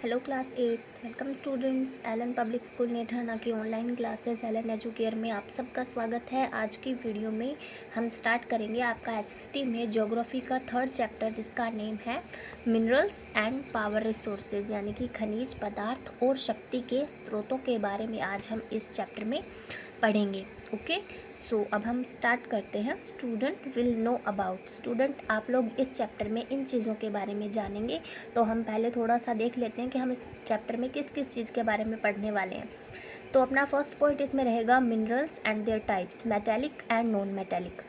Hello class 8 welcome students. Allen public school Nethana की online classes Elon educare में आप सबका स्वागत है। आज की वीडियो में हम स्टार्ट करेंगे आपका एसएसटी में ज्योग्राफी का थर्ड चैप्टर जिसका नेम है मिनरल्स एंड पावर रिसोर्सेज, यानी कि खनिज पदार्थ और शक्ति के स्रोतों के बारे में आज हम इस चैप्टर में पढ़ेंगे। ओके, सो अब हम स्टार्ट करते हैं। Student will know about, student आप लोग इस चैप्टर में इन चीज़ों के बारे में जानेंगे। तो हम पहले थोड़ा सा देख लेते हैं कि हम इस चैप्टर में किस किस चीज़ के बारे में पढ़ने वाले हैं। तो अपना फर्स्ट पॉइंट इसमें रहेगा minerals and there types, metallic and non metallic.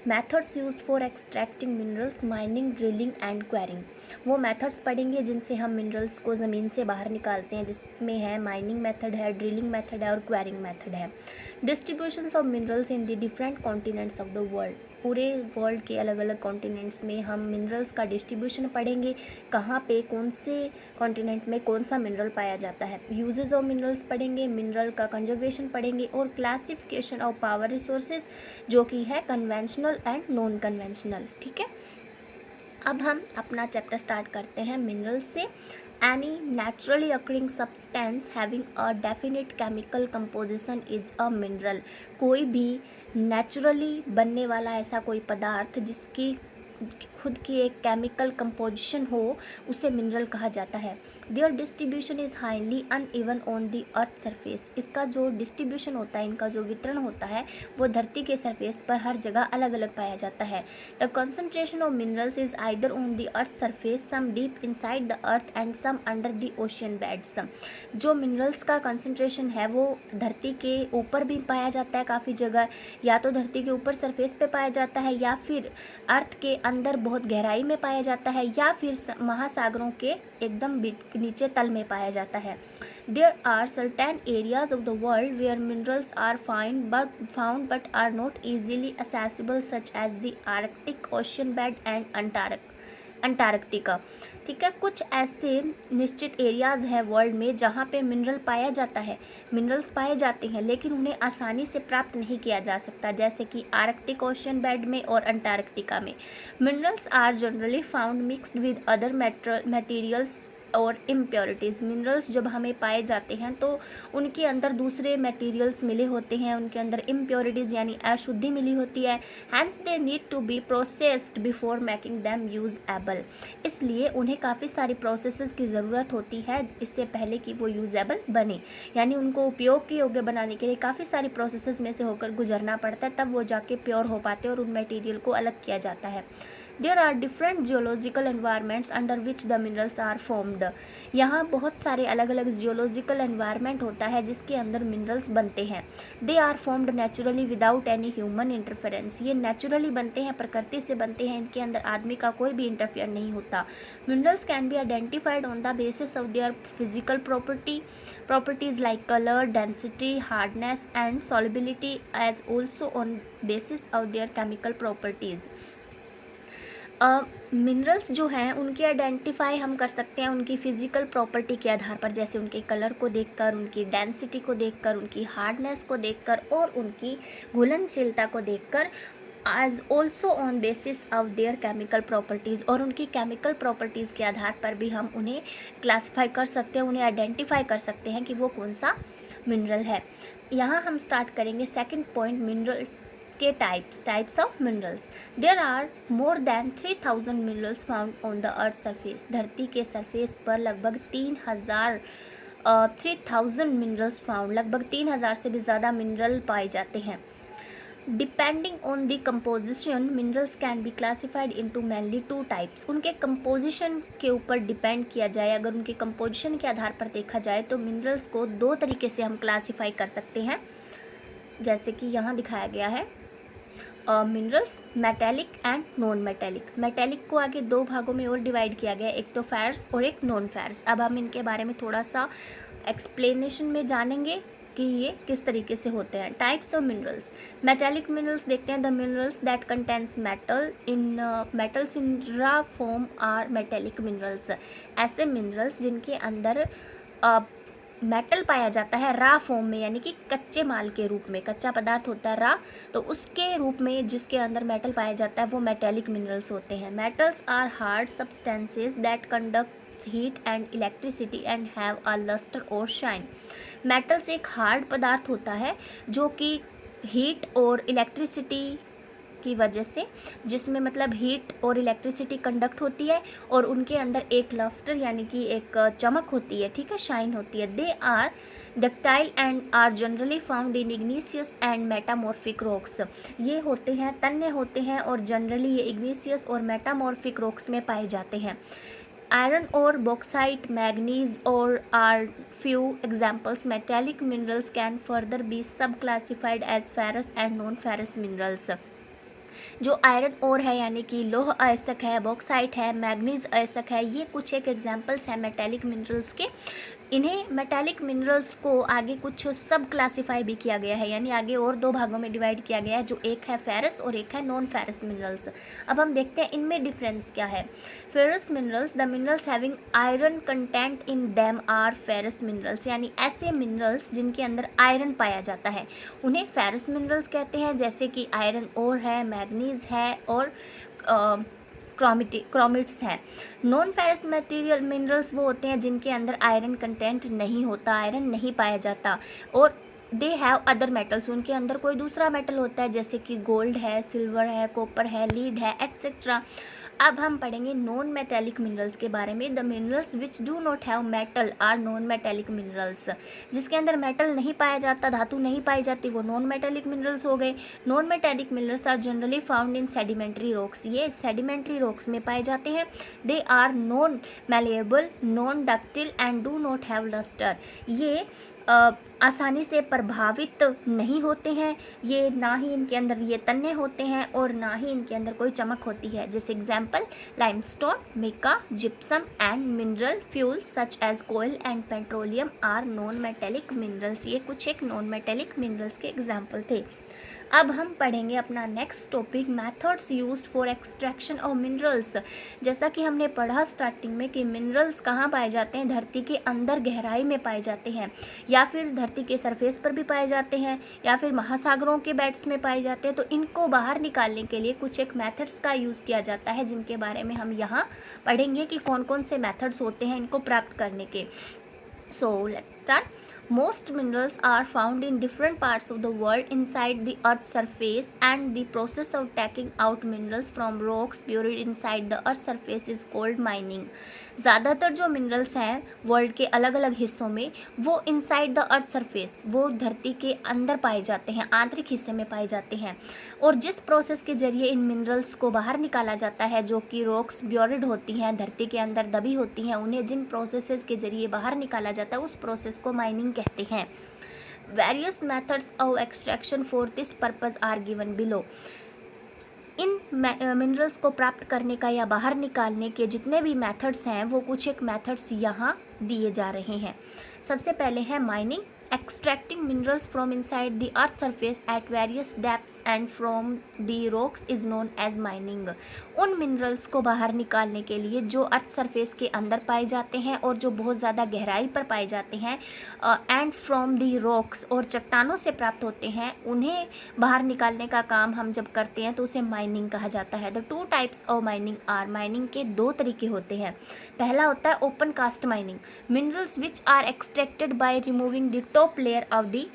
Methods used for extracting minerals, mining, drilling and quarrying. वो मेथड्स पढ़ेंगे जिनसे हम मिनरल्स को ज़मीन से बाहर निकालते हैं, जिसमें है माइनिंग मेथड है, ड्रिलिंग मेथड है और क्वेरिंग मेथड है। Distributions of minerals in the different continents of the world, पूरे वर्ल्ड के अलग अलग कॉन्टिनेंट्स में हम मिनरल्स का डिस्ट्रीब्यूशन पढ़ेंगे, कहाँ पे कौन से कॉन्टिनेंट में कौन सा मिनरल पाया जाता है। यूजेस ऑफ मिनरल्स पढ़ेंगे, मिनरल का कंजर्वेशन पढ़ेंगे और क्लासिफिकेशन ऑफ पावर रिसोर्सेज जो कि है कन्वेंशनल एंड नॉन कन्वेंशनल। ठीक है, अब हम अपना चैप्टर स्टार्ट करते हैं मिनरल से। Any naturally occurring substance having a definite chemical composition is a mineral. कोई भी नेचुरली बनने वाला ऐसा कोई पदार्थ जिसकी खुद की एक केमिकल कंपोजिशन हो उसे मिनरल कहा जाता है। There distribution is highly uneven on the earth surface. इसका जो डिस्ट्रीब्यूशन होता है, इनका जो वितरण होता है वो धरती के सरफेस पर हर जगह अलग अलग पाया जाता है। The concentration of minerals is either on the earth surface, some deep inside the earth and some under the ocean beds. जो मिनरल्स का कंसंट्रेशन है वो धरती के ऊपर भी पाया जाता है काफ़ी जगह, या तो धरती के ऊपर सरफेस पे पाया जाता है या फिर अर्थ के अंदर बहुत गहराई में पाया जाता है या फिर महासागरों के एकदम नीचे तल में पाया जाता है। There are certain areas of the world where minerals are found but are not easily accessible, such as the Arctic ocean bed and Antarctica. ठीक है, कुछ ऐसे निश्चित एरियाज़ हैं वर्ल्ड में जहाँ पे मिनरल पाया जाता है, मिनरल्स पाए जाते हैं लेकिन उन्हें आसानी से प्राप्त नहीं किया जा सकता, जैसे कि आर्कटिक ओशन बेड में और अंटार्कटिका में। Minerals are generally found mixed with other materials और इम्प्योरिटीज़। मिनरल्स जब हमें पाए जाते हैं तो उनके अंदर दूसरे मटेरियल्स मिले होते हैं, उनके अंदर इम्प्योरिटीज़ यानी अशुद्धि मिली होती है। Hence they need to be processed before making them usable. इसलिए उन्हें काफ़ी सारी प्रोसेसेस की ज़रूरत होती है इससे पहले कि वो यूजेबल बने, यानी उनको उपयोग के योग्य बनाने के लिए काफ़ी सारी प्रोसेसेस में से होकर गुजरना पड़ता है, तब वो जाके प्योर हो पाते हैं और उन मटेरियल को अलग किया जाता है। There are different geological environments under which the minerals are formed. यहाँ बहुत सारे अलग अलग जियोलॉजिकल एनवायरनमेंट होता है जिसके अंदर मिनरल्स बनते हैं। They are formed naturally without any human interference. ये नेचुरली बनते हैं, प्रकृति से बनते हैं, इनके अंदर आदमी का कोई भी इंटरफेयर नहीं होता। Minerals can be identified on the basis of their physical properties like color, density, hardness and solubility, as also on basis of their chemical properties. Minerals जो हैं उनकी आइडेंटिफाई हम कर सकते हैं उनकी फ़िज़िकल प्रॉपर्टी के आधार पर, जैसे उनके कलर को देखकर, उनकी डेंसिटी को देखकर, उनकी हार्डनेस को देखकर और उनकी घुलनशीलता को देखकर, as also on basis of their chemical properties. और उनकी केमिकल प्रॉपर्टीज़ के आधार पर भी हम उन्हें क्लासीफाई कर सकते हैं, उन्हें आइडेंटिफाई कर सकते हैं कि वो कौन सा मिनरल है। यहाँ हम स्टार्ट करेंगे सेकेंड पॉइंट, मिनरल के types of minerals. There are more than 3000 minerals found on the earth surface. धरती के सरफेस पर लगभग 3000 मिनरल्स फाउंड, लगभग 3000 से भी ज़्यादा मिनरल पाए जाते हैं। Depending on the composition, minerals can be classified into mainly 2 types. उनके कंपोजिशन के ऊपर डिपेंड किया जाए, अगर उनके कंपोजिशन के आधार पर देखा जाए तो मिनरल्स को 2 तरीके से हम क्लासीफाई कर सकते हैं, जैसे कि यहाँ दिखाया गया है। Minerals metallic and non metallic. Metallic को आगे 2 भागों में और डिवाइड किया गया, एक तो फेरस और एक नॉन फेरस। अब हम इनके बारे में थोड़ा सा एक्सप्लेनेशन में जानेंगे कि ये किस तरीके से होते हैं। Types of minerals. Metallic minerals देखते हैं, the minerals that contains metals in raw form are metallic minerals. ऐसे मिनरल्स जिनके अंदर मेटल पाया जाता है रा फॉर्म में, यानी कि कच्चे माल के रूप में, कच्चा पदार्थ होता है रा, तो उसके रूप में जिसके अंदर मेटल पाया जाता है वो मेटेलिक मिनरल्स होते हैं। Metals are hard substances that heat and electricity and have a luster or shine. Metals एक हार्ड पदार्थ होता है जो कि हीट और इलेक्ट्रिसिटी की वजह से, जिसमें मतलब हीट और इलेक्ट्रिसिटी कंडक्ट होती है और उनके अंदर एक लस्टर यानी कि एक चमक होती है, ठीक है, शाइन होती है. They are ductile and are generally found in igneous and metamorphic rocks. ये होते हैं, तन्य होते हैं और जनरली ये इग्नीशियस और मेटामॉर्फिक रॉक्स में पाए जाते हैं. Iron ore, bauxite, manganese ore are few examples. Metallic minerals can further be subclassified as ferrous and non-ferrous minerals. जो आयरन ओर है यानी कि लोह अयस्क है, बॉक्साइट है, मैग्नीज अयस्क है, ये कुछ एक एग्जाम्पल्स हैं मेटेलिक मिनरल्स के. इन्हें मेटेलिक मिनरल्स को आगे कुछ सब क्लासीफाई भी किया गया है, यानी आगे और दो भागों में डिवाइड किया गया है, जो एक है फेरस और एक है नॉन फेरस मिनरल्स. अब हम देखते हैं इनमें डिफरेंस क्या है. Ferrous minerals, the minerals having iron content in them are ferrous minerals, यानी ऐसे मिनरल्स जिनके अंदर आयरन पाया जाता है उन्हें फेरस मिनरल्स कहते हैं, जैसे कि आयरन ओर है, मैग्नीज है और क्रोमिट्स है. नॉन फेरस मटेरियल मिनरल्स वो होते हैं जिनके अंदर आयरन कंटेंट नहीं होता, आयरन नहीं पाया जाता, और दे हैव अदर मेटल्स, उनके अंदर कोई दूसरा मेटल होता है जैसे कि गोल्ड है, सिल्वर है, कॉपर है, लीड है, एट्सेट्रा. अब हम पढ़ेंगे नॉन मेटेलिक मिनरल्स के बारे में. The minerals which do not have metal are non metallic minerals. जिसके अंदर मेटल नहीं पाया जाता, धातु नहीं पाई जाती, वो नॉन मेटेलिक मिनरल्स हो गए. Non metallic minerals are generally found in sedimentary rocks. ये सेडिमेंट्री रॉक्स में पाए जाते हैं. They are non malleable, non ductile and do not have lustre. ये आसानी से प्रभावित नहीं होते हैं, ये ना ही इनके अंदर ये तन्य होते हैं और ना ही इनके अंदर कोई चमक होती है. जैसे example limestone, mica, gypsum and mineral fuels such as coal and petroleum are non metallic minerals. ये कुछ एक नॉन मेटेलिक मिनरल्स के एग्जाम्पल थे. अब हम पढ़ेंगे अपना next topic, methods used for extraction of minerals. जैसा कि हमने पढ़ा स्टार्टिंग में कि मिनरल्स कहाँ पाए जाते हैं, धरती के अंदर गहराई में पाए जाते हैं, या फिर धरती के सरफेस पर भी पाए जाते हैं, या फिर महासागरों के बेड्स में पाए जाते हैं. तो इनको बाहर निकालने के लिए कुछ एक मेथड्स का यूज़ किया जाता है, जिनके बारे में हम यहाँ पढ़ेंगे कि कौन कौन से मेथड्स होते हैं इनको प्राप्त करने के. So let's start. Most minerals are found in different parts of the world inside the earth's surface, and the process of taking out minerals from rocks buried inside the earth's surface is called mining. ज़्यादातर जो minerals हैं world के अलग अलग हिस्सों में, वो inside the earth surface, वो धरती के अंदर पाए जाते हैं, आंतरिक हिस्से में पाए जाते हैं. और जिस प्रोसेस के जरिए इन मिनरल्स को बाहर निकाला जाता है, जो कि रॉक्स ब्योरिड होती हैं, धरती के अंदर दबी होती हैं, उन्हें जिन प्रोसेसेस के जरिए बाहर निकाला जाता है उस प्रोसेस को माइनिंग कहते हैं. Various methods of extraction for this purpose are given below. इन मिनरल्स को प्राप्त करने का या बाहर निकालने के जितने भी मेथड्स हैं वो कुछ एक मेथड्स यहाँ दिए जा रहे हैं. सबसे पहले है mining. Extracting minerals from inside the earth surface at various depths and from the rocks is known as mining. उन मिनरल्स को बाहर निकालने के लिए जो अर्थ सरफेस के अंदर पाए जाते हैं और जो बहुत ज़्यादा गहराई पर पाए जाते हैं, एंड फ्रॉम दी रॉक्स, और चट्टानों से प्राप्त होते हैं, उन्हें बाहर निकालने का काम हम जब करते हैं तो उसे माइनिंग कहा जाता है. The two types of mining are. Mining के दो तरीके होते हैं. पहला होता है open cast mining. Minerals which are extracted by removing the top layer of the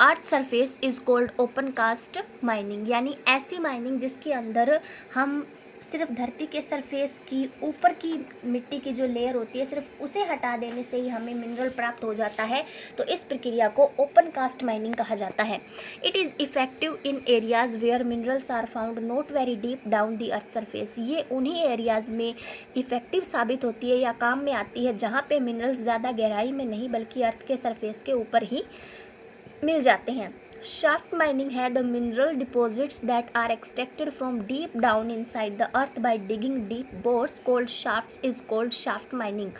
earth surface is called open cast mining. यानी ऐसी माइनिंग जिसके अंदर हम सिर्फ धरती के सरफेस की ऊपर की मिट्टी की जो लेयर होती है, सिर्फ उसे हटा देने से ही हमें मिनरल प्राप्त हो जाता है. तो इस प्रक्रिया को ओपन कास्ट माइनिंग कहा जाता है. It is effective in areas where minerals are found not very deep down the earth surface. ये उन्हीं एरियाज़ में इफेक्टिव साबित होती है या काम में आती है जहाँ पे मिनरल्स ज़्यादा गहराई में नहीं बल्कि अर्थ के सरफेस के ऊपर ही मिल जाते हैं. शाफ्ट माइनिंग है the mineral deposits that are extracted from deep down inside the earth by digging deep bores called shafts is called shaft mining.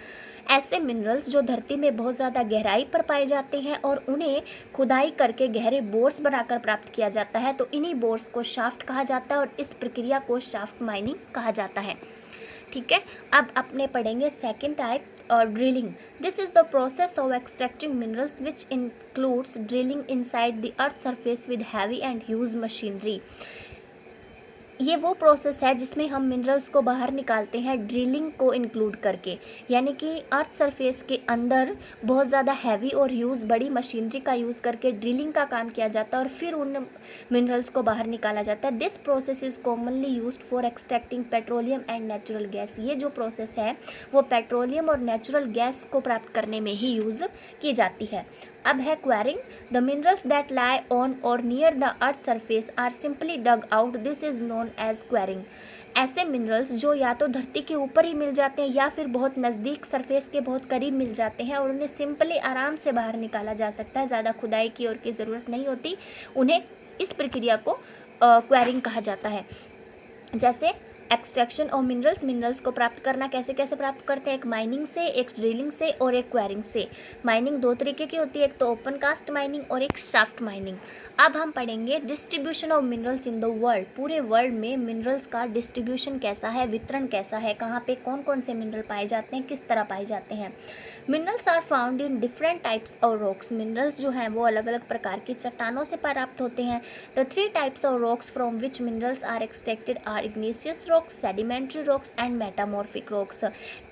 ऐसे मिनरल्स जो धरती में बहुत ज़्यादा गहराई पर पाए जाते हैं और उन्हें खुदाई करके गहरे बोर्स बनाकर प्राप्त किया जाता है, तो इन्हीं बोर्स को शाफ्ट कहा जाता है और इस प्रक्रिया को शाफ्ट माइनिंग कहा जाता है. ठीक है, अब अपने पढ़ेंगे second type, drilling. This is the process of extracting minerals which includes drilling inside the earth surface with heavy and huge machinery. ये वो प्रोसेस है जिसमें हम मिनरल्स को बाहर निकालते हैं ड्रिलिंग को इंक्लूड करके, यानी कि अर्थ सरफेस के अंदर बहुत ज़्यादा हैवी और बड़ी मशीनरी का यूज़ करके ड्रिलिंग का काम किया जाता है और फिर उन मिनरल्स को बाहर निकाला जाता है। This process is commonly used for extracting petroleum and natural gas. ये जो प्रोसेस है वो पेट्रोलियम और नेचुरल गैस को प्राप्त करने में ही यूज़ की जाती है। अब है quarrying. The minerals that lie on or near the earth surface are simply dug out, this is known as quarrying. ऐसे मिनरल्स जो या तो धरती के ऊपर ही मिल जाते हैं या फिर बहुत नज़दीक सरफेस के बहुत करीब मिल जाते हैं और उन्हें सिंपली आराम से बाहर निकाला जा सकता है, ज़्यादा खुदाई की और की ज़रूरत नहीं होती, उन्हें इस प्रक्रिया को क्वेरिंग कहा जाता है। जैसे एक्सट्रैक्शन ऑफ मिनरल्स को प्राप्त करना कैसे कैसे प्राप्त करते हैं, एक माइनिंग से, एक ड्रिलिंग से और एक क्वेरिंग से। माइनिंग दो तरीके की होती है, एक तो ओपन कास्ट माइनिंग और एक शाफ्ट माइनिंग। अब हम पढ़ेंगे distribution of minerals in the world. पूरे वर्ल्ड में मिनरल्स का डिस्ट्रीब्यूशन कैसा है, वितरण कैसा है, कहाँ पे कौन कौन से मिनरल पाए जाते हैं, किस तरह पाए जाते हैं। Minerals are found in different types of rocks. Minerals जो हैं वो अलग अलग प्रकार की चट्टानों से प्राप्त होते हैं। The 3 types of rocks from which minerals are extracted are igneous rocks, sedimentary rocks and metamorphic rocks.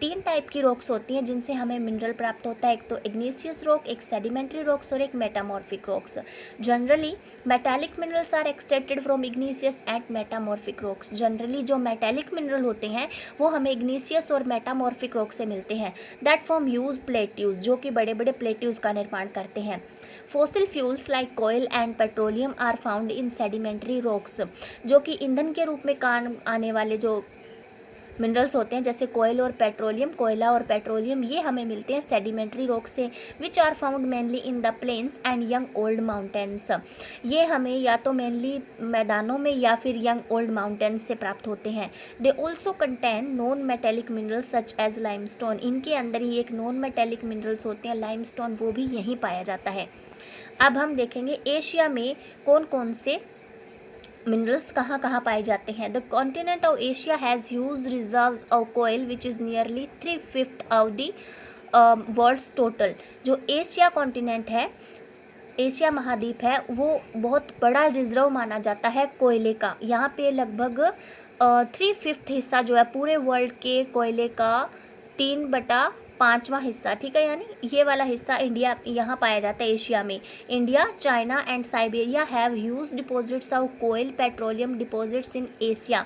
3 type की रॉक्स होती हैं जिनसे हमें मिनरल प्राप्त होता है, एक तो इग्नेशियस रॉक, एक सेडिमेंट्री रॉक्स और एक metamorphic rocks. Generally metallic minerals are extracted from igneous and metamorphic rocks. Generally जो मेटालिक मिनरल होते हैं वो हमें इग्नेशियस और मेटामॉर्फिक रॉक से मिलते हैं। दैट फॉर्म यूज प्लेट्यूज, जो कि बड़े बड़े प्लेट्यूज का निर्माण करते हैं। Fossil fuels like coal and petroleum are found in sedimentary rocks. जो कि ईंधन के रूप में काम आने वाले जो मिनरल्स होते हैं जैसे कोयल और पेट्रोलियम, कोयला और पेट्रोलियम, ये हमें मिलते हैं सेडिमेंट्री रॉक से, which are found mainly in the plains and young old mountains. ये हमें या तो मेनली मैदानों में या फिर यंग ओल्ड माउंटेन्स से प्राप्त होते हैं। They also contain non metallic minerals such as limestone. इनके अंदर ही एक नॉन मेटेलिक मिनरल्स होते हैं लाइमस्टोन, वो भी यहीं पाया जाता है। अब हम देखेंगे एशिया में कौन कौन से मिनरल्स कहाँ कहाँ पाए जाते हैं। The continent of Asia has huge reserves of coal which is nearly 3/5 of the world's total. जो एशिया कॉन्टिनेंट है, एशिया महाद्वीप है, वो बहुत बड़ा रिजर्व माना जाता है कोयले का। यहाँ पे लगभग 3/5 हिस्सा जो है पूरे वर्ल्ड के कोयले का 3/5वां हिस्सा, ठीक है, यानी ये वाला हिस्सा इंडिया यहाँ पाया जाता है एशिया में। India, China and Siberia have huge deposits of coal petroleum deposits in Asia.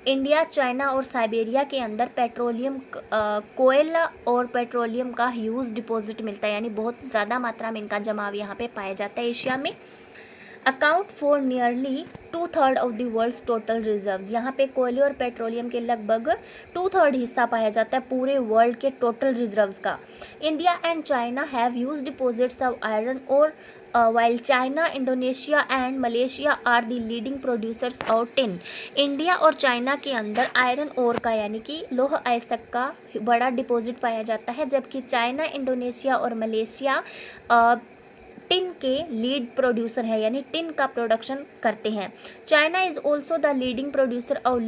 India, China और साइबेरिया के अंदर पेट्रोलियम, कोयला और पेट्रोलियम का ह्यूज डिपॉजिट मिलता है, यानी बहुत ज़्यादा मात्रा में इनका जमाव यहाँ पे पाया जाता है एशिया में। Account for nearly 2/3 of the world's total reserves. यहाँ पे कोयले और पेट्रोलियम के लगभग 2/3 हिस्सा पाया जाता है पूरे वर्ल्ड के टोटल रिजर्व्स का। India and China have use deposits of iron और while China, Indonesia and Malaysia are the leading producers of tin। India और चाइना के अंदर आयरन ओर का यानी कि लौह अयस्क का बड़ा डिपॉजिट पाया जाता है, जबकि चाइना, इंडोनेशिया और मलेशिया टिन के लीड प्रोड्यूसर है, यानी टिन का प्रोडक्शन करते हैं। China is also the leading producer of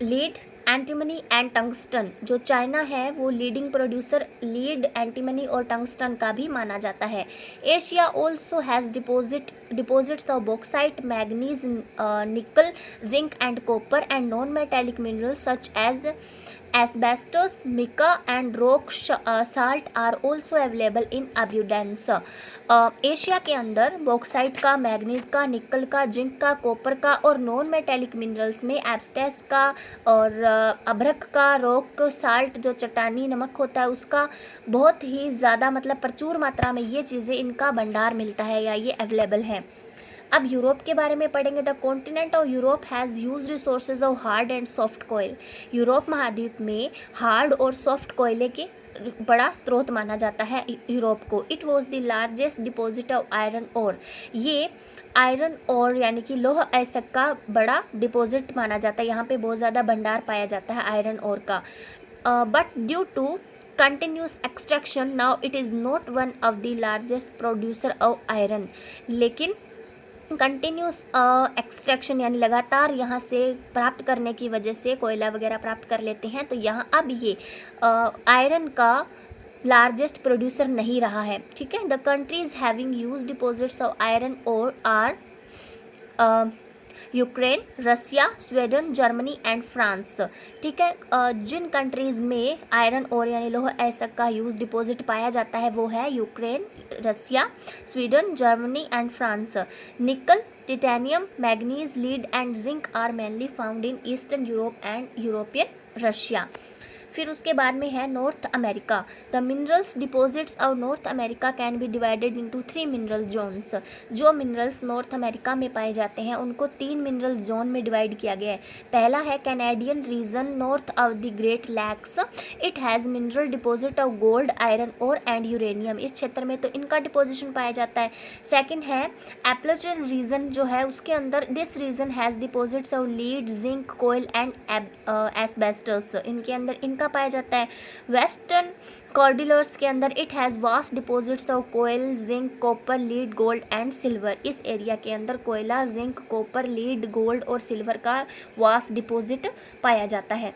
lead antimony and tungsten. जो चाइना है वो लीडिंग प्रोड्यूसर लीड, एंटीमनी और टंगस्टन का भी माना जाता है। Asia also has deposits of bauxite, manganese, nickel, zinc and copper and non metallic minerals such as asbestos, mica and rock salt are also available in अब्यूडेंस। Asia के अंदर bauxite का, manganese का, निकल का, जिंक का, कॉपर का और non metallic minerals में एब्सटेस का और अभ्रक का, रॉक साल्ट जो चट्टानी नमक होता है उसका बहुत ही ज़्यादा मतलब प्रचुर मात्रा में ये चीज़ें इनका भंडार मिलता है या ये अवेलेबल है। अब यूरोप के बारे में पढ़ेंगे। The continent of Europe has huge resources of hard and soft coal. Europe महाद्वीप में हार्ड और सॉफ्ट कोयले के बड़ा स्रोत माना जाता है यूरोप को। It was the largest deposit of iron ore. ये आयरन ओर यानी कि लौह अयस्क का बड़ा डिपॉजिट माना जाता है, यहाँ पे बहुत ज़्यादा भंडार पाया जाता है आयरन ओर का। But due to continuous extraction now it is not one of the largest producer of iron. लेकिन कंटिन्यूस एक्सट्रैक्शन यानी लगातार यहाँ से प्राप्त करने की वजह से कोयला वगैरह प्राप्त कर लेते हैं, तो यहाँ अब ये आयरन का लार्जेस्ट प्रोड्यूसर नहीं रहा है, ठीक है। The countries having huge deposits of iron ore are Ukraine, Russia, Sweden, Germany and France. ठीक है, जिन कंट्रीज़ में आयरन और यानी लोह अयस्क का यूज डिपॉजिट पाया जाता है वो है Ukraine, Russia, Sweden, Germany and France. Nickel, titanium, manganese, lead and zinc are mainly found in eastern Europe and European Russia. फिर उसके बाद में है North America. The minerals deposits of North America can be divided into 3 mineral zones. जो मिनरल्स North America में पाए जाते हैं उनको 3 मिनरल जोन में डिवाइड किया गया है। पहला है Canadian region north of the great lakes. It has mineral deposit of gold, iron और एंड यूरेनियम। इस क्षेत्र में तो इनका डिपोजिशन पाया जाता है। सेकेंड है एप्लेचन रीजन जो है उसके अंदर this region has deposits of lead, zinc, coal and asbestos. इनके अंदर इनका पाया जाता है। वेस्टर्न कॉर्डिलर्स के अंदर it has vast deposits of coal, zinc, copper, lead, gold and silver. इस एरिया के अंदर कोयला, जिंक, कॉपर, लीड, गोल्ड और सिल्वर का वास्ट डिपॉजिट पाया जाता है।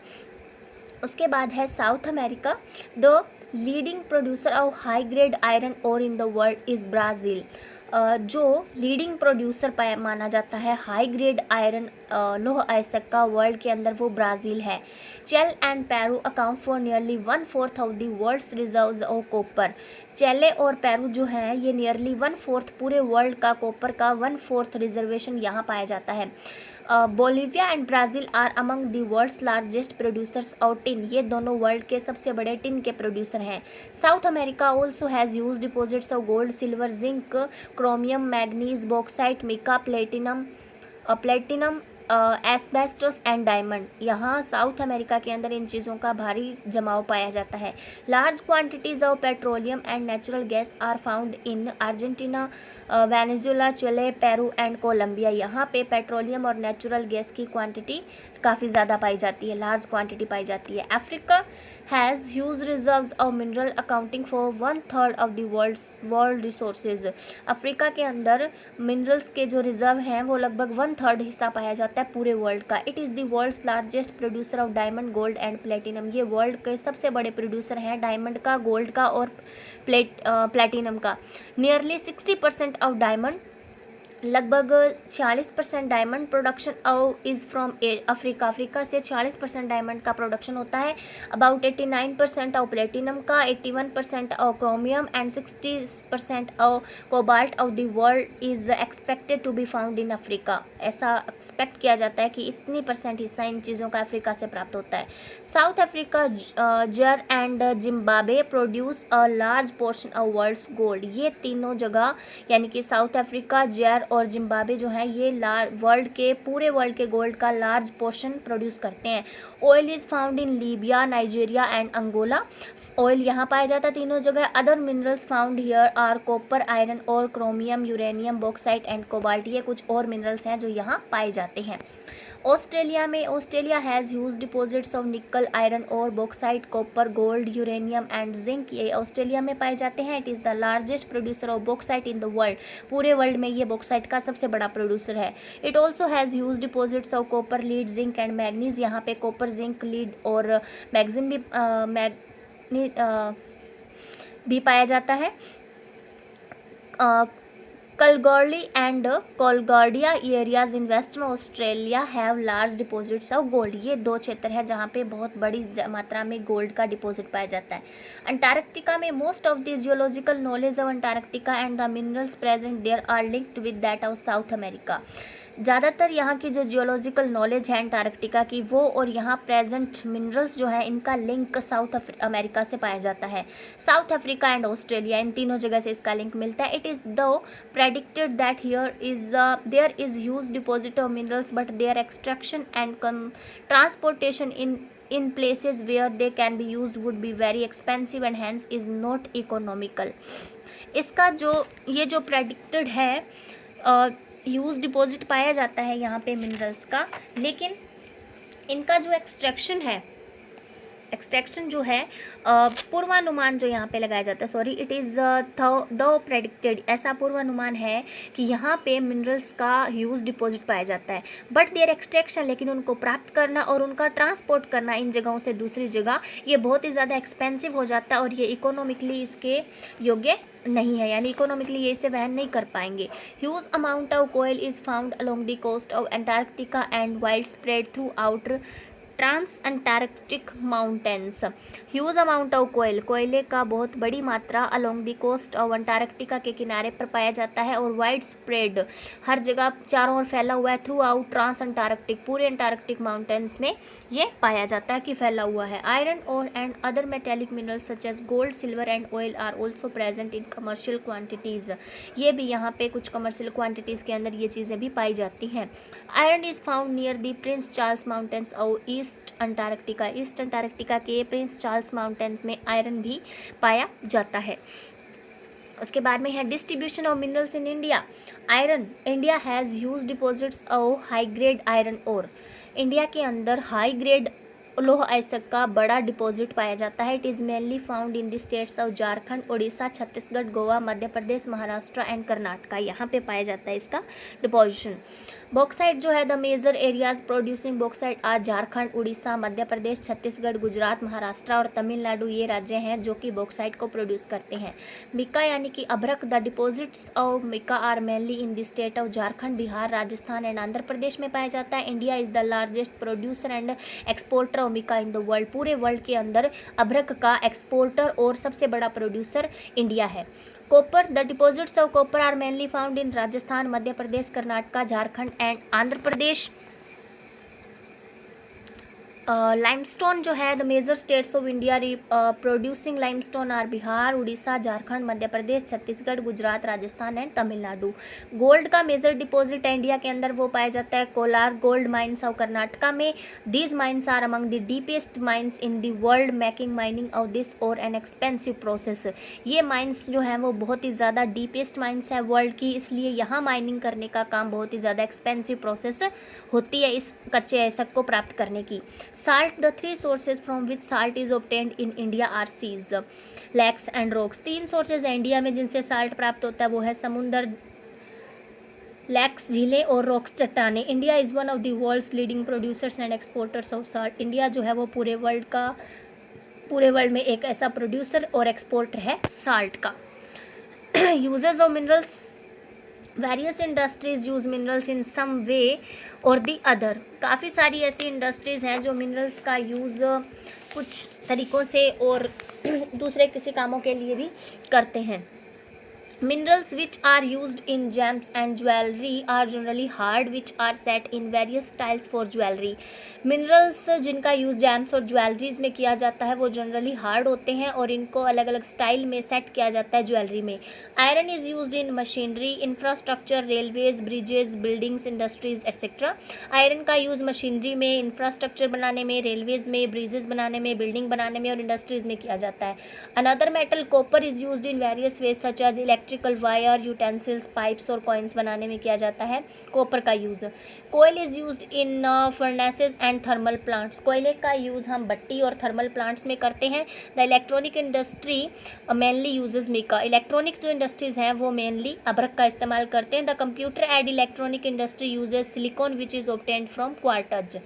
उसके बाद है South America. The leading producer of high grade iron ore in the world is Brazil. जो लीडिंग प्रोड्यूसर माना जाता है हाई ग्रेड आयरन लोह अयस्क का वर्ल्ड के अंदर वो ब्राज़ील है। Chile and Peru account for nearly 1/4 of the world's reserves of copper. Chile और पेरू जो हैं ये नियरली 1/4 पूरे वर्ल्ड का कॉपर का 1/4 रिजर्वेशन यहाँ पाया जाता है। Bolivia and Brazil are among the world's largest producers of tin. ये दोनों वर्ल्ड के सबसे बड़े टिन के प्रोड्यूसर हैं। South America also has huge deposits of gold, silver, zinc, chromium, manganese, bauxite, mica, platinum asbestos and diamond. यहाँ South America के अंदर इन चीज़ों का भारी जमाव पाया जाता है। Large quantities of petroleum and natural gas are found in Argentina, Venezuela, Chile, Peru and Colombia. यहाँ पे पेट्रोलियम और नेचुरल गैस की क्वांटिटी काफ़ी ज़्यादा पाई जाती है, लार्ज क्वांटिटी पाई जाती है। Africa has huge reserves of mineral accounting for 1/3 of the world resources. Africa के अंदर मिनरल्स के जो रिजर्व हैं वो लगभग 1/3 हिस्सा पाया जाता है पूरे वर्ल्ड का। It is the world's largest producer of diamond, gold and platinum. ये वर्ल्ड के सबसे बड़े प्रोड्यूसर हैं डायमंड का, गोल्ड का और प्लेटिनम का। नियरली 60% ऑफ डायमंड, लगभग 46% diamond production is from Africa. Africa से 46% डायमंड का प्रोडक्शन होता है। अबाउट 89% ऑफ प्लेटिनम का, 81% of chromium and 60% of cobalt of the world is expected to be found in Africa. ऐसा एक्सपेक्ट किया जाता है कि इतनी % हिस्सा इन चीज़ों का अफ्रीका से प्राप्त होता है। South Africa, Zaire and Zimbabwe produce a large portion of world's gold. ये तीनों जगह यानी कि साउथ अफ्रीका, जर और जिम्बाब्वे जो है ये पूरे वर्ल्ड के गोल्ड का लार्ज पोर्शन प्रोड्यूस करते हैं। Oil is found in Libya, Nigeria and Angola. Oil यहाँ पाया जाता है तीनों जगह। Other minerals found here are copper, iron ore chromium, uranium, bauxite and cobalt. ये कुछ और मिनरल्स हैं जो यहाँ पाए जाते हैं। Australia has huge deposits of nickel, iron ore bauxite, copper, gold, uranium and zinc. ये ऑस्ट्रेलिया में पाए जाते हैं। It is the largest producer of bauxite in the world. पूरे वर्ल्ड में ये बॉक्साइट का सबसे बड़ा प्रोड्यूसर है। It also has huge deposits of copper, lead, zinc and manganese. यहाँ पे कॉपर, जिंक, लीड और मैग्नीज भी पाया जाता है। Kalgoorlie and Coolgardie areas in western Australia have large deposits of gold. ये 2 क्षेत्र हैं जहाँ पे बहुत बड़ी मात्रा में गोल्ड का डिपॉजिट पाया जाता है। अंटार्कटिका में most of the geological knowledge of Antarctica and the minerals present there are linked with that of South America. ज़्यादातर यहाँ की जो जियोलॉजिकल नॉलेज है अंटार्कटिका की वो और यहाँ प्रेजेंट मिनरल्स जो है इनका लिंक साउथ अमेरिका से पाया जाता है। साउथ अफ्रीका एंड ऑस्ट्रेलिया इन तीनों जगह से इसका लिंक मिलता है। It is to predicted that there is huge deposit of minerals but their extraction and transportation in places where they can be used would be very expensive and hence is not economical। इसका ये जो predicted है huge deposit पाया जाता है यहाँ पे minerals का, लेकिन इनका जो एक्सट्रैक्शन है एक्सट्रैक्शन जो है पूर्वानुमान जो यहाँ पे लगाया जाता है, sorry, it is the predicted, ऐसा पूर्वानुमान है कि यहाँ पे मिनरल्स का ह्यूज डिपॉजिट पाया जाता है, बट देयर एक्सट्रैक्शन, लेकिन उनको प्राप्त करना और उनका ट्रांसपोर्ट करना इन जगहों से दूसरी जगह, ये बहुत ही ज़्यादा एक्सपेंसिव हो जाता है और ये इकोनॉमिकली इसके योग्य नहीं है, यानी इकोनॉमिकली ये इसे वहन नहीं कर पाएंगे। Huge amount of coal is found along the coast of Antarctica and widespread throughout trans Antarctic mountains. Huge amount of coal, कोयले का बहुत बड़ी मात्रा along the coast of Antarctica के किनारे पर पाया जाता है और वाइड स्प्रेड, हर जगह चारों ओर फैला हुआ है, थ्रू आउट ट्रांस अंटार्कटिक, पूरे अंटार्कटिक माउंटेन्स में ये पाया जाता है कि फैला हुआ है। आयरन और and other metallic minerals such as gold, silver and oil are also present in commercial quantities. ये भी यहाँ पे कुछ कमर्शियल क्वान्टिटीज़ के अंदर ये चीज़ें भी पाई जाती हैं। Iron is found near the Prince Charles Mountains of East Antarctica, East Antarctica के प्रिंस चार्ल्स माउंटेन्स में आयरन भी पाया जाता है। उसके बाद में है distribution of minerals in India. Iron, India has huge deposits of high grade iron ore. India के अंदर हाई ग्रेड लौह अयस्क का बड़ा डिपॉजिट पाया जाता है। It is mainly found in the states of Jharkhand, Orissa, Chhattisgarh, Goa, Madhya Pradesh, Maharashtra and Karnataka, यहाँ पे पाया जाता है इसका डिपोजिशन। बॉक्साइट जो है, the major areas producing bauxite आज झारखंड, उड़ीसा, मध्य प्रदेश, छत्तीसगढ़, गुजरात, महाराष्ट्र और तमिलनाडु, ये राज्य हैं जो कि बॉक्साइट को प्रोड्यूस करते हैं। मिका यानी कि अभ्रक, the deposits of mica are mainly in the state of Jharkhand, Bihar, Rajasthan and Andhra Pradesh में पाया जाता है। India is the largest producer and exporter of mica in the world, पूरे वर्ल्ड के अंदर अभ्रक का एक्सपोर्टर और सबसे बड़ा प्रोड्यूसर इंडिया है। Copper, the deposits of copper are mainly found in Rajasthan, Madhya Pradesh, Karnataka, Jharkhand and Andhra Pradesh. Limestone जो है, the major states of India producing limestone are Bihar, Orissa, Jharkhand, Madhya Pradesh, Chhattisgarh, Gujarat, Rajasthan and Tamil Nadu. Gold का मेजर डिपॉजिट है इंडिया के अंदर, वो पाया जाता है Kolar gold mines of Karnataka में। These mines are among the deepest mines in the world, making mining of this ore an expensive process. ये माइंस जो हैं वो बहुत ही ज़्यादा डीपेस्ट माइंस है वर्ल्ड की, इसलिए यहाँ माइनिंग करने का काम बहुत ही ज़्यादा एक्सपेंसिव प्रोसेस होती है इस कच्चे अयस्क को प्राप्त करने की। Salt, the three sources from which salt is obtained in India are seas, lakes and rocks। तीन सोर्सेज है इंडिया में जिनसे साल्ट प्राप्त होता है, वो है समुंदर, लैक्स झीलें और रॉक्स चट्टाने। India is one of the world's leading producers and exporters of salt. India जो है वो पूरे वर्ल्ड में एक ऐसा प्रोड्यूसर और एक्सपोर्टर है साल्ट का। Uses of minerals, various industries use minerals in some way or the other. काफ़ी सारी ऐसी इंडस्ट्रीज़ हैं जो मिनरल्स का यूज़ कुछ तरीक़ों से और दूसरे किसी कामों के लिए भी करते हैं। Minerals which are used in gems and jewelry are generally hard, which are set in various styles for jewelry। Minerals जिनका यूज़ जेम्स और ज्वेलरीज में किया जाता है वो जनरली हार्ड होते हैं और इनको अलग अलग स्टाइल में सेट किया जाता है ज्वेलरी में। Iron is used in machinery, infrastructure, railways, bridges, buildings, industries etcetera. Iron का यूज़ मशीनरी में, इंफ्रास्ट्रक्चर बनाने में, रेलवेज में, ब्रिजेस बनाने में, बिल्डिंग बनाने में और इंडस्ट्रीज में किया जाता है। Another metal copper is used in various ways such as electrical wire, utensils, pipes और कॉइन्स बनाने में किया जाता है कॉपर का use. Coal is used in furnaces and thermal plants. कोयले का यूज़ हम भट्टी और थर्मल प्लांट्स में करते हैं। The electronic industry mainly uses mica. Electronic जो इंडस्ट्रीज़ हैं वो मेनली अभ्रक का इस्तेमाल करते हैं। The computer and electronic industry uses silicon which is obtained from quartz.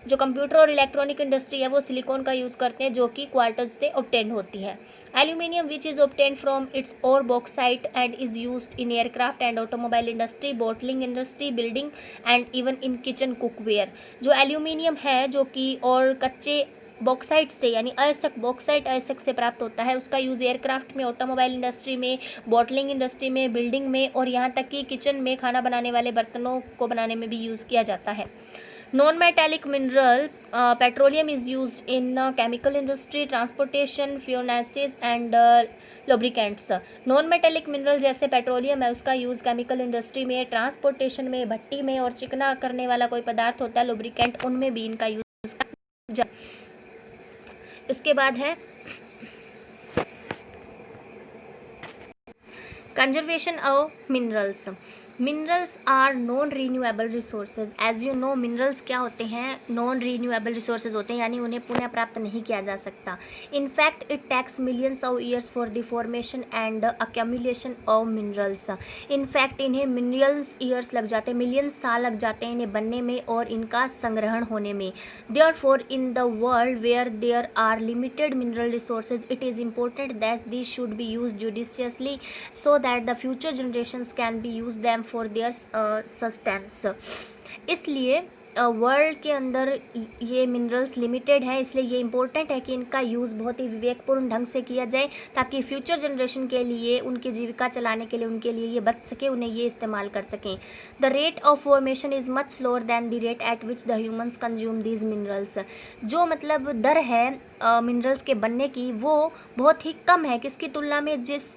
जो कंप्यूटर और इलेक्ट्रॉनिक इंडस्ट्री है वो सिलिकॉन का यूज़ करते हैं जो कि क्वार्टज से ऑब्टेन होती है। Aluminium which is obtained from its ore bauxite and is used in aircraft and automobile industry, bottling industry, building and even in kitchen cookware. जो एल्यूमिनियम है जो कि और कच्चे बॉक्साइट से यानी अयस्क, बॉक्साइट अयस्क से प्राप्त होता है, उसका यूज़ एयरक्राफ्ट में, ऑटोमोबाइल इंडस्ट्री में, बॉटलिंग इंडस्ट्री में, बिल्डिंग में और यहाँ तक कि किचन में खाना बनाने वाले बर्तनों को बनाने में भी यूज़ किया जाता है। Non metallic mineral petroleum is used in chemical industry, transportation, furnaces and lubricants. Non metallic mineral जैसे पेट्रोलियम है उसका यूज़ केमिकल इंडस्ट्री में, ट्रांसपोर्टेशन में, भट्टी में और चिकना करने वाला कोई पदार्थ होता है लुब्रिकेंट, उनमें भी इनका यूज़ किया जाता है। इसके बाद है conservation of minerals. Minerals are non renewable resources. As you know, minerals क्या होते हैं? नॉन रीन्यूएबल रिसोर्सेज होते हैं, यानी उन्हें पुनः प्राप्त नहीं किया जा सकता। In fact it takes millions of years for the formation and accumulation of minerals. In fact इन्हें मिलियंस ईयर्स लग जाते हैं, मिलियंस साल लग जाते हैं इन्हें बनने में और इनका संग्रहण होने में। Therefore in the world where there are limited mineral resources, it is important that this should be use judiciously so that the future generations can be use them for their sustenance। इसलिए world के अंदर ये minerals limited है, इसलिए ये important है कि इनका यूज़ बहुत ही विवेकपूर्ण ढंग से किया जाए ताकि फ्यूचर जनरेशन के लिए, उनकी जीविका चलाने के लिए, उनके लिए ये बच सके, उन्हें ये इस्तेमाल कर सकें। The rate of formation is much slower then the rate at which the humans consume these minerals. जो मतलब दर है मिनरल्स के बनने की, वो बहुत ही कम है किसकी तुलना में? जिस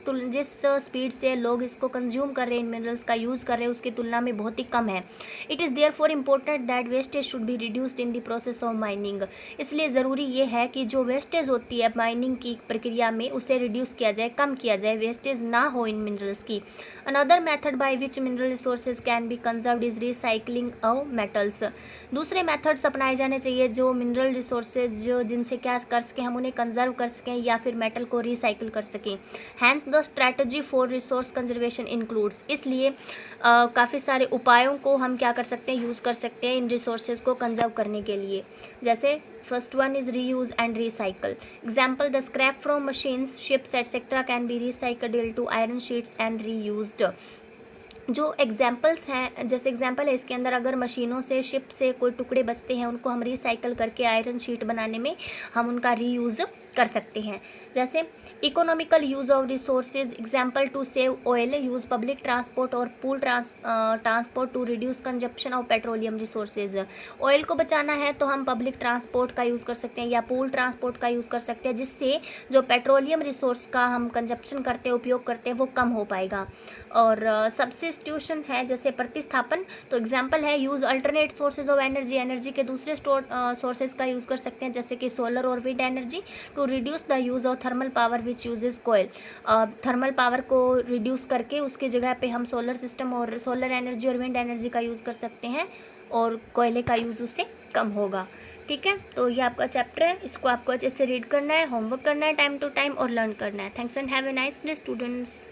स्पीड से लोग इसको कंज्यूम कर रहे हैं, इन मिनरल्स का यूज़ कर रहे हैं, उसकी तुलना में बहुत ही कम है। It is therefore important that wastage should be reduced in the process of mining. इसलिए ज़रूरी ये है कि जो वेस्टेज होती है माइनिंग की प्रक्रिया में, उसे रिड्यूस किया जाए, कम किया जाए, वेस्टेज ना हो इन मिनरल्स की। Another method by which mineral resources can be conserved is recycling of metals. दूसरे मेथड्स अपनाए जाने चाहिए जो मिनरल रिसोर्सेज जिनसे क्या कर सकें, हम उन्हें कंजर्व कर सकें या फिर मेटल को रिसाइकिल कर सकें। Hence the strategy for resource conservation includes. इसलिए काफ़ी सारे उपायों को हम क्या कर सकते हैं, यूज़ कर सकते हैं इन रिसोर्सेज को कंजर्व करने के लिए। जैसे first one is reuse and recycle. Example, the scrap from machines, ships etcetera can be recycled into iron sheets and reused. जो एग्जाम्पल्स हैं, जैसे एग्जाम्पल है इसके अंदर, अगर मशीनों से, शिप से कोई टुकड़े बचते हैं, उनको हम रिसाइकल करके आयरन शीट बनाने में हम उनका रीयूज़ कर सकते हैं। जैसे economical use of resources, example to save oil, use public transport or pool transport to reduce consumption of petroleum resources. Oil को बचाना है तो हम पब्लिक ट्रांसपोर्ट का यूज़ कर सकते हैं या पूल ट्रांसपोर्ट का यूज़ कर सकते हैं, जिससे जो पेट्रोलियम रिसोर्स का हम कंजप्शन करते हैं, उपयोग करते हैं, वो कम हो पाएगा। और सब्स्टिट्यूशन है जैसे प्रतिस्थापन, तो एग्जांपल है use alternate sources of energy, energy के दूसरे सोर्सेज का यूज़ कर सकते हैं जैसे कि सोलर और wind energy, to reduce the use of thermal power which uses coal. Thermal power को रिड्यूस करके उसकी जगह पे हम सोलर सिस्टम और सोलर एनर्जी और विंड एनर्जी का यूज़ कर सकते हैं और कोयले का यूज़ उससे कम होगा। ठीक है, तो ये आपका चैप्टर है, इसको आपको अच्छे से रीड करना है, होमवर्क करना है टाइम टू टाइम और लर्न करना है। Thanks and have a nice day students.